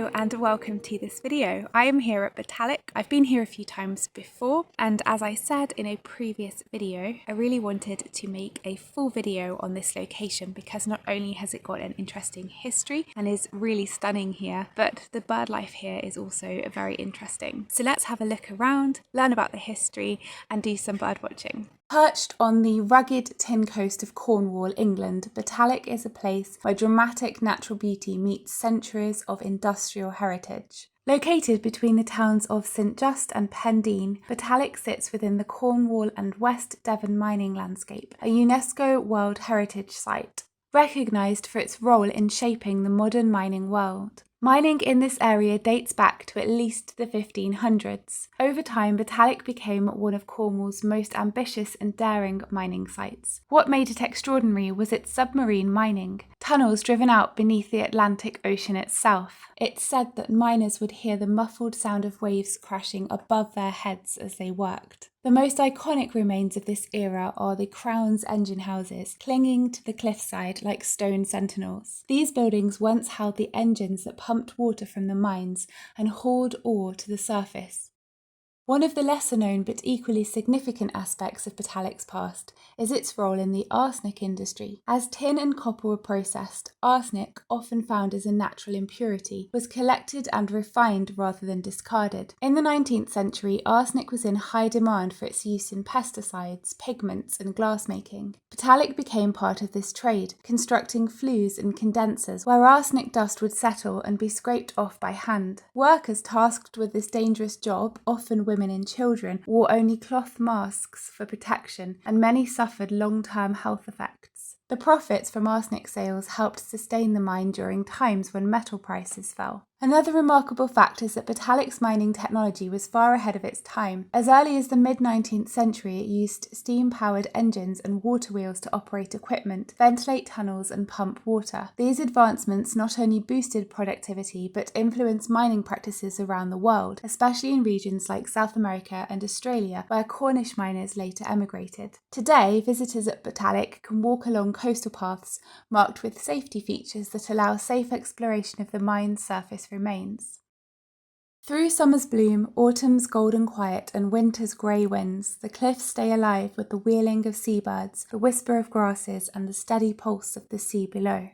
Hello and welcome to this video. I am here at Botallack. I've been here a few times before, and as I said in a previous video, I really wanted to make a full video on this location because not only has it got an interesting history and is really stunning here, but the bird life here is also very interesting. So let's have a look around, learn about the history and do some bird watching. Perched on the rugged tin coast of Cornwall, England, Botallack is a place where dramatic natural beauty meets centuries of industrial heritage. Located between the towns of St Just and Pendeen, Botallack sits within the Cornwall and West Devon mining landscape, a UNESCO World Heritage Site, recognised for its role in shaping the modern mining world. Mining in this area dates back to at least the 1500s. Over time, Botallack became one of Cornwall's most ambitious and daring mining sites. What made it extraordinary was its submarine mining, tunnels driven out beneath the Atlantic Ocean itself. It's said that miners would hear the muffled sound of waves crashing above their heads as they worked. The most iconic remains of this era are the Crown's engine houses, clinging to the cliffside like stone sentinels. These buildings once held the engines that pumped water from the mines and hauled ore to the surface. One of the lesser-known but equally significant aspects of Botallack's past is its role in the arsenic industry. As tin and copper were processed, arsenic, often found as a natural impurity, was collected and refined rather than discarded. In the 19th century, arsenic was in high demand for its use in pesticides, pigments and glassmaking. Botallack became part of this trade, constructing flues and condensers where arsenic dust would settle and be scraped off by hand. Workers tasked with this dangerous job, often women and children, wore only cloth masks for protection, and many suffered long-term health effects. The profits from arsenic sales helped sustain the mine during times when metal prices fell. Another remarkable fact is that Botallack's mining technology was far ahead of its time. As early as the mid-19th century, it used steam-powered engines and water wheels to operate equipment, ventilate tunnels and pump water. These advancements not only boosted productivity but influenced mining practices around the world, especially in regions like South America and Australia, where Cornish miners later emigrated. Today, visitors at Botallack can walk along coastal paths marked with safety features that allow safe exploration of the mine's surface remains. Through summer's bloom, autumn's golden quiet and winter's grey winds, the cliffs stay alive with the wheeling of seabirds, the whisper of grasses and the steady pulse of the sea below.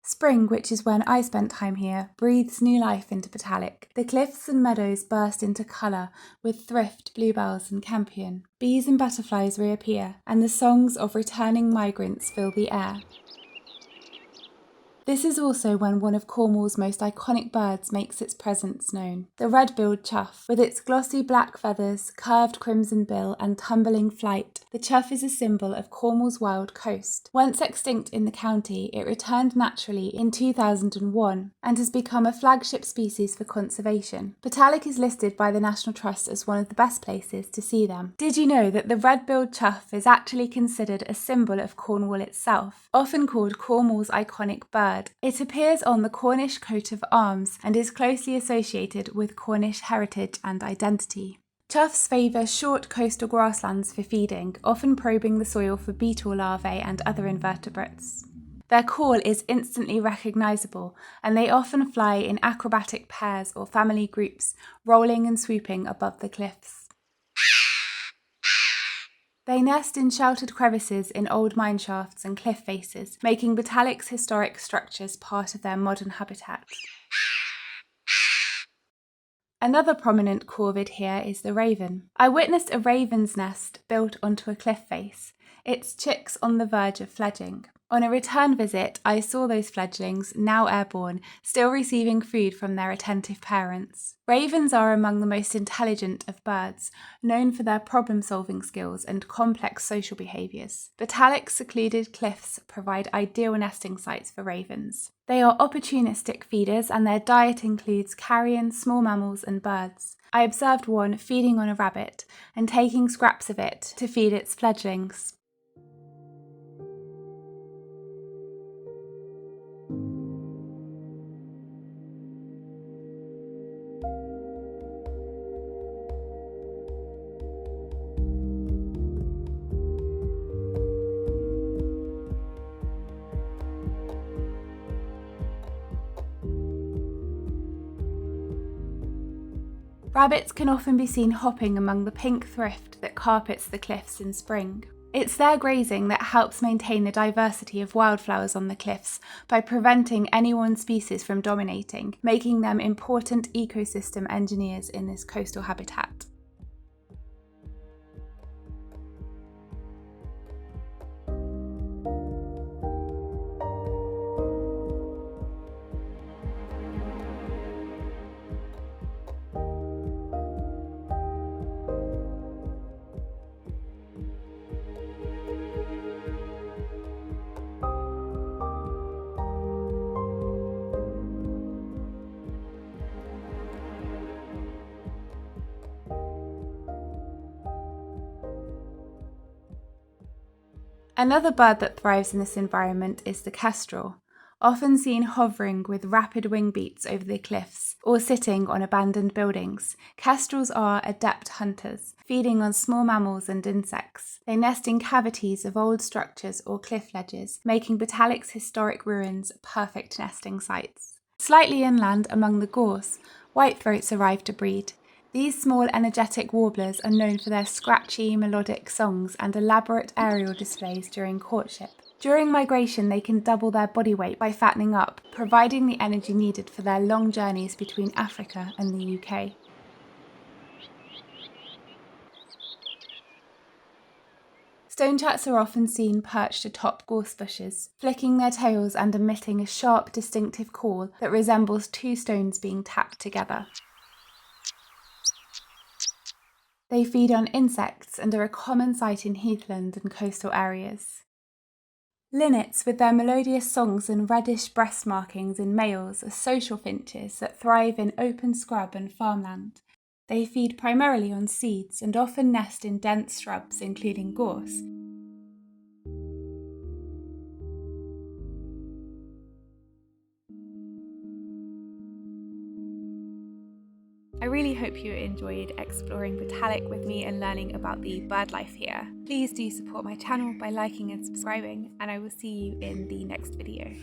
Spring, which is when I spent time here, breathes new life into Botallack. The cliffs and meadows burst into colour with thrift, bluebells and campion. Bees and butterflies reappear, and the songs of returning migrants fill the air. This is also when one of Cornwall's most iconic birds makes its presence known, the red-billed chough. With its glossy black feathers, curved crimson bill and tumbling flight, the chough is a symbol of Cornwall's wild coast. Once extinct in the county, it returned naturally in 2001 and has become a flagship species for conservation. Botallack is listed by the National Trust as one of the best places to see them. Did you know that the red-billed chough is actually considered a symbol of Cornwall itself, often called Cornwall's iconic bird? It appears on the Cornish coat of arms and is closely associated with Cornish heritage and identity. Choughs favour short coastal grasslands for feeding, often probing the soil for beetle larvae and other invertebrates. Their call is instantly recognisable, and they often fly in acrobatic pairs or family groups, rolling and swooping above the cliffs. They nest in sheltered crevices in old mine shafts and cliff faces, making Botallack's historic structures part of their modern habitat. Another prominent corvid here is the raven. I witnessed a raven's nest built onto a cliff face, its chicks on the verge of fledging. On a return visit, I saw those fledglings, now airborne, still receiving food from their attentive parents. Ravens are among the most intelligent of birds, known for their problem-solving skills and complex social behaviours. Botallack's secluded cliffs provide ideal nesting sites for ravens. They are opportunistic feeders and their diet includes carrion, small mammals and birds. I observed one feeding on a rabbit and taking scraps of it to feed its fledglings. Rabbits can often be seen hopping among the pink thrift that carpets the cliffs in spring. It's their grazing that helps maintain the diversity of wildflowers on the cliffs by preventing any one species from dominating, making them important ecosystem engineers in this coastal habitat. Another bird that thrives in this environment is the kestrel, often seen hovering with rapid wing beats over the cliffs or sitting on abandoned buildings. Kestrels are adept hunters, feeding on small mammals and insects. They nest in cavities of old structures or cliff ledges, making Botallack's historic ruins perfect nesting sites. Slightly inland among the gorse, whitethroats arrive to breed. These small energetic warblers are known for their scratchy, melodic songs and elaborate aerial displays during courtship. During migration, they can double their body weight by fattening up, providing the energy needed for their long journeys between Africa and the UK. Stonechats are often seen perched atop gorse bushes, flicking their tails and emitting a sharp, distinctive call that resembles two stones being tapped together. They feed on insects and are a common sight in heathland and coastal areas. Linnets, with their melodious songs and reddish breast markings in males, are social finches that thrive in open scrub and farmland. They feed primarily on seeds and often nest in dense shrubs, including gorse. I really hope you enjoyed exploring Botallack with me and learning about the bird life here. Please do support my channel by liking and subscribing, and I will see you in the next video.